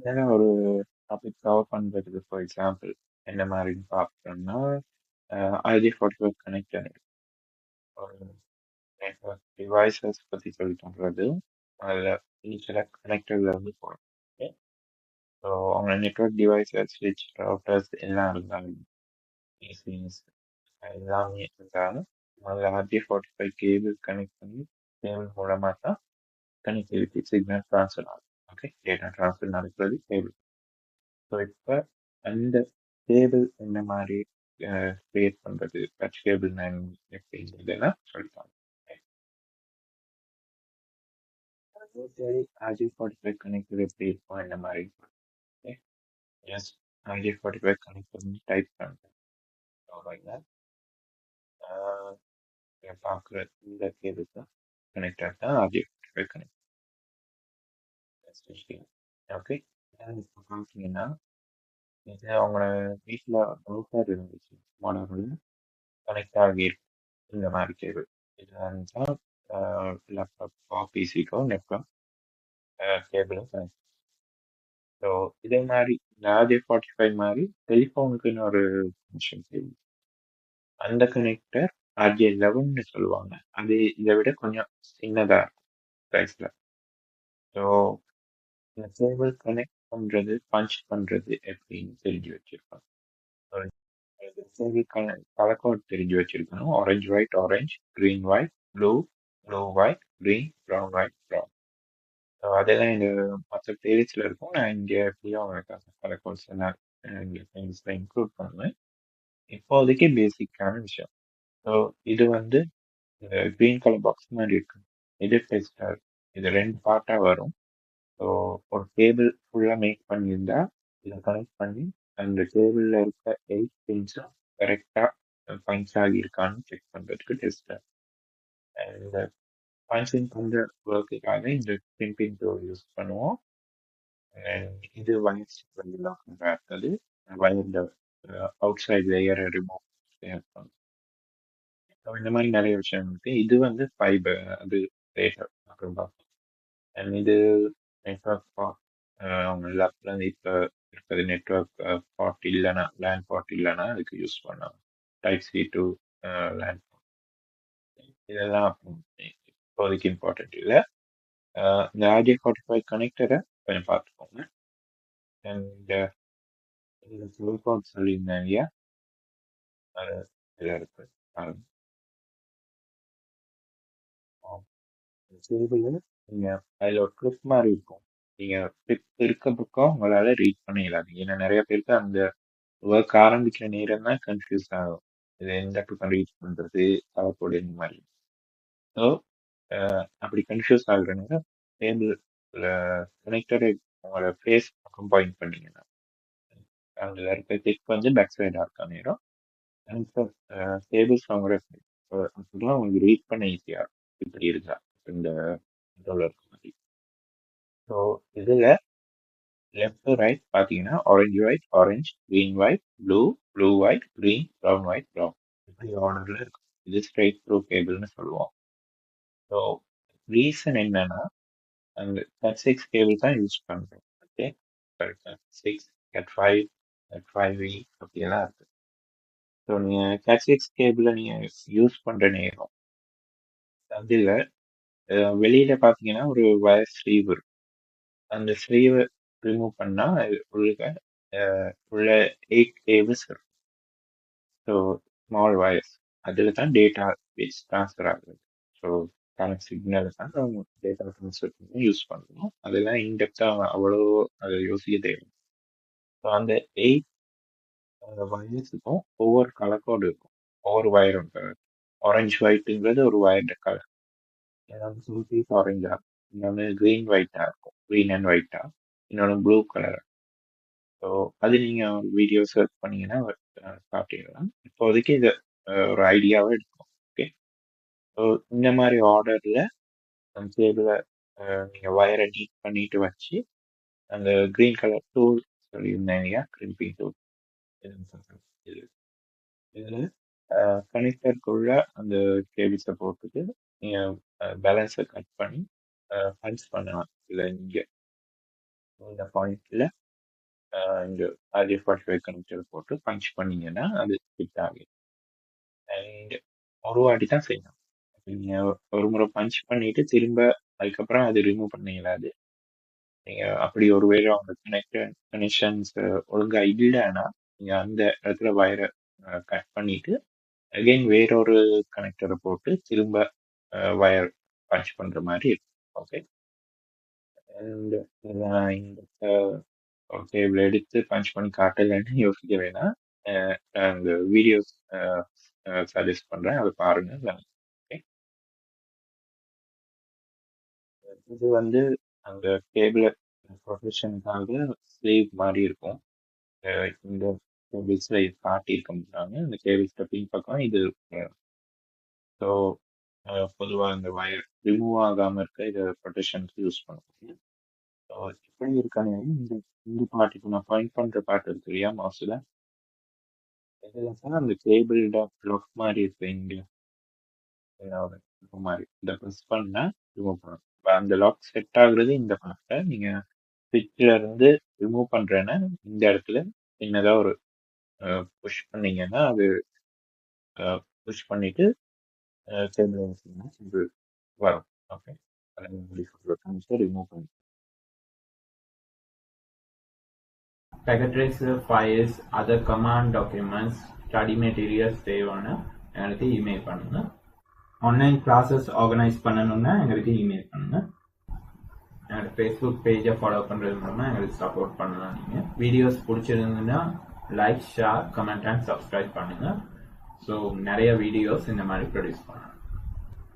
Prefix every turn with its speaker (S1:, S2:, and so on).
S1: ஏன்னா ஒரு topic cover பண்றதுக்கு ஃபார் எக்ஸாம்பிள் என்ன மாதிரின்னு பார்த்தோம்னா ID45 கனெக்டர் ஒரு நெட்ஒர்க் டிவைசஸ் பற்றி சொல்லி பண்றது அதில் சில கனெக்டர்ல இருந்து போகும். ஸோ அவங்க நெட்ஒர்க் டிவைசஸ் ஸ்விட்ச் ரவுட்டர்ஸ் எல்லாம் இருந்தாலும் PCs எல்லாமே இருந்தாலும் அதில் RJ45 கேபிள் கனெக்ட் பண்ணி கேபிள் மூலமாக தான் கனெக்டிவிட்டி சிக்னல் ட்ரான்ஸ்ஃபர் ஆகும். ஓகே, டேட்டா ட்ரான்ஸ்ஃபர் நடக்கிறது கேபிள். ஸோ இப்போ அந்த கேபிள் இந்த மாதிரி கிரியேட் பண்ணுறது டச் கேபிள் நான் எப்படிங்கிறதெல்லாம் சொல்லிட்டாங்க. சரி, RJ45 கனெக்டர் எப்படி இருக்கும் இந்த மாதிரி எஸ் RJ45 கனெக்ட் பண்ணி டைப் பண்ணுறேன். பார்க்குற இந்த கேபிள் தான் கனெக்டர் தான் RJ45 கனெக்ட். ஓகே, இப்போ பார்த்தீங்கன்னா இது அவங்க வீட்டில் ரூட்டர் இருந்துச்சு மாடலில் கனெக்ட் ஆகியிருக்கும் இந்த மாதிரி கேபிள். இது வந்து லேப்டாப் பிசிக்கோ நெட்ஒர்க் கேபிளும் கனெக்ட். ஸோ இதே மாதிரி இந்த RJ45 மாதிரி டெலிஃபோனுக்குன்னு ஒரு ஃபங்க்ஷன் கேபிள், அந்த கனெக்டர் RJ11ன்னு சொல்லுவாங்க. அது இதை விட கொஞ்சம் சின்னதாக இருக்கும் ப்ரைஸில். ஸோ இந்த கேபிள் கனெக்ட் பண்ணுறது பஞ்ச் பண்ணுறது எப்படின்னு தெரிஞ்சு வச்சிருக்கோம். கேபிள் கலர் கோட் தெரிஞ்சு வச்சிருக்கணும். Orange white orange, green white, blue blue white, green brown white brown. So அதெல்லாம் இந்த மற்ற பிளேலிஸ்டில் இருக்கும். நான் இங்கே எப்படியும் கலர் கோட்ஸ் எல்லாம் இங்கே பிளேலிஸ்ட்டில் இன்க்ளூட் பண்ணுவேன். இப்போதைக்கு பேசிக்கான விஷயம். ஸோ இது வந்து க்ரீன் கலர் பாக்ஸ் மாதிரி இருக்கு. இது டெஸ்டர். இது 2 பார்ட்டாக வரும். ஸோ ஒரு கேபிள் ஃபுல்லாக மேக் பண்ணியிருந்தா இதை கனெக்ட் பண்ணி அந்த கேபிளில் இருக்க 8 பின்ஸும் கரெக்டாக பஞ்ச் ஆகியிருக்கான்னு செக் பண்ணுறதுக்கு டெஸ்டர். இந்த பஞ்சிங் பண்ணுற ஒர்க்குக்காக இந்த பின் டூல் யூஸ் பண்ணுவோம். இது வயர் ஸ்டிக் லாக் பண்ணுறது வயர்ல அவுட் சைட் லேயரை ரிமூவ் பண்ணும். இந்த மாதிரி நிறைய விஷயம் இருக்கு. இது வந்து ஃபைபர், அது லேட்டர் அப்புறம் பார்ப்போம். அண்ட் இது நெட்ஒர்க் அவங்க லேப்ல இப்போ இருக்கிறது நெட்ஒர்க் பார்ட் இல்லைன்னா லேண்ட் பார்ட் இல்லைன்னா அதுக்கு யூஸ் பண்ணலாம். Type C to land. இதெல்லாம் இப்போதைக்கு இம்பார்ட்டன்ட் இல்லை. இந்த RJ45 கனெக்டரை கொஞ்சம் பார்த்துக்கோங்க. அண்ட் இந்த சிலிகான் சொல்லியிருந்தேன் இல்லையா, அது இதில் இருக்கு. கேபிள் நீங்கள் அதில் ஒரு கிளிப் மாதிரி இருக்கும். நீங்கள் கிளிப் இருக்க பக்கம் உங்களால் ரீட் பண்ண இயலாது. ஏன்னா நிறைய பேருக்கு அந்த ஒர்க் ஆரம்பிக்கிற நேரம் தான் கன்ஃபியூஸ் ஆகும். இது எந்த பக்கம் ரீச் பண்ணுறது அவப்போட இந்த மாதிரி. ஸோ அப்படி கன்ஃபியூஸ் ஆகுற நேரம் கேபிள் கனெக்டரை உங்களோட ஃபேஸ் பக்கம் பாயிண்ட் பண்ணீங்கன்னா அதில் இருக்க கிளிக் வந்து பேக் சைடாக இருக்க நேரம் கனெக்டர் கேபிள்ஸ் அவங்களோட அப்படிலாம் உங்களுக்கு ரீட் பண்ண ஈஸியாக இருக்கும். இப்படி இருக்கா இந்த இதில் இருக்க மாதிரி. ஸோ இதில் லெஃப்ட் டு ரைட் பார்த்தீங்கன்னா orange white orange, green white, blue blue white, green brown white brown, இப்படி ஆர்டரில் இருக்கும். இது ஸ்ட்ரைட் த்ரூ கேபிள்னு சொல்லுவோம். ஸோ ரீசன் என்னன்னா அந்த Cat6 கேபிள் தான் யூஸ் பண்ணுறோம். ஓகே, Cat6, Cat5, Cat5e அப்படியெல்லாம் இருக்கு. ஸோ நீங்கள் Cat6 கேபிளை நீங்கள் யூஸ் பண்ணுற நேரம் அதில் வெளியில் பார்த்தீங்கன்னா ஒரு வயர் ஸ்லீவ் இருக்கும். அந்த ஸ்லீவை ரிமூவ் பண்ணால் உள்ள 8 கேபிள்ஸ் இருக்கும். ஸோ ஸ்மால் வயர்ஸ் அதில் தான் டேட்டா பேஸ் ட்ரான்ஸ்ஃபர் ஆகுது. ஸோ கனெக்ட் சிக்னல் தான் டேட்டா ட்ரான்ஸ்ஃபர் பண்ணி யூஸ் பண்ணணும். அதெல்லாம் இன்டெப்த்தாக அவ்வளோ அதை யோசிக்க தேவை. ஸோ அந்த 8 வயர்ஸுக்கும் ஒவ்வொரு கலர் கோடு இருக்கும். ஒவ்வொரு வயரும் ஆரஞ்சு ஒயிட்டுங்கிறது ஒரு வயர்ட கலர். ஏதாவது சில்பீஸ் ஆரஞ்சா, இன்னொன்று க்ரீன் ஒயிட்டாக இருக்கும், க்ரீன் அண்ட் ஒயிட்டா, இன்னொன்று ப்ளூ கலர். ஸோ அது நீங்கள் வீடியோ சர்ச் பண்ணீங்கன்னா காட்டிடலாம். இப்போதைக்கு இது ஒரு ஐடியாவை எடுக்கும். ஓகே, ஸோ இந்த மாதிரி ஆர்டரில் அந்த கேபிளை நீங்கள் வயரை நீட் பண்ணிட்டு வச்சு அந்த க்ரீன் கலர் டூல் சொல்லியிருந்தேன் இல்லையா, கிரிம்பிங் டூல், இது இதில் கனெக்டருக்குள்ள அந்த கேபிள்ஸை போட்டுட்டு நீங்கள் பேலன்ஸை கட் பண்ணி பஞ்ச் பண்ணலாம். இல்லை இங்கே இந்த பாயிண்ட்ல இந்த RJ45 கனெக்டர் போட்டு பஞ்ச் பண்ணீங்கன்னா அது ஃபிட் ஆகும். அண்ட் ஒரு வாட்டி தான் செய்யணும். நீங்க ஒரு முறை பஞ்ச் பண்ணிட்டு திரும்ப அதுக்கப்புறம் அது ரிமூவ் பண்ண இயலாது. நீங்க அப்படி ஒருவேளை உங்க கனெக்ஷன்ஸ் ஒழுங்கா இல்லைன்னா நீங்க அந்த இடத்துல வயரை கட் பண்ணிட்டு அகைன் வேறொரு கனெக்டரை போட்டு திரும்ப வயர் பஞ்ச் பண்ற மாதிரி இருக்கும். ஓகே. அண்ட் இந்த கேபிள் எடுத்து பஞ்ச் பண்ணி காட்டலன்னு யோசிக்க வேணாம். அந்த வீடியோஸ் சஜஸ்ட் பண்றேன், அதை பாருங்க. ஓகே. இது வந்து அந்த கேபிள் ப்ரொஃபஷனுக்காக ஸ்லீவ் மாதிரி இருக்கும். இந்த கேபிள்ஸ்ல இது காட்டியிருக்க மாட்டாங்க. இந்த கேபிள்ஸ்ல பின்பக்கம் இது ஸோ பொதுவாக இந்த வயர் ரிமூவ் ஆகாம இருக்க இதை ப்ரொடெக்ஷனுக்கு யூஸ் பண்ணுவாங்க. ஸோ இப்படி இருக்கானே இந்த இந்த பாட்டு இப்போ நான் பாயிண்ட் பண்ற பாட்டு இருக்கு இல்லையா மவுஸ்ல, இதுல சார் அந்த கேபிளோட லாக் மாதிரி இருக்கு இங்க மாதிரி இதை ப்ரெஸ் பண்ணா ரிமூவ் பண்ணணும். இப்போ அந்த லாக் செட் ஆகுறது இந்த பாட்டை நீங்க ஸ்விட்ச்ல இருந்து ரிமூவ் பண்றேன்னா இந்த இடத்துல சின்னதா ஒரு புஷ் பண்ணீங்கன்னா அது புஷ் பண்ணிட்டு கேபிள் இது வரும். ஓகே. ரிமூவ் பண்ணி
S2: packet tracer files, other command documents, study materials தேவைன்னா எங்களுக்கு இமெயில் பண்ணுங்க. ஆன்லைன் கிளாஸஸ் ஆர்கனைஸ் பண்ணணும்னா எங்களுக்கு இமெயில் பண்ணுங்க. எங்களோட ஃபேஸ்புக் பேஜை ஃபாலோ பண்ணுறது மூலமா எங்களுக்கு சப்போர்ட் பண்ணலாம். நீங்கள் வீடியோஸ் பிடிச்சிருந்ததுன்னா like, share, comment and subscribe பண்ணுங்க. ஸோ நிறைய வீடியோஸ் இந்த மாதிரி ப்ரொடியூஸ் பண்ணலாம்.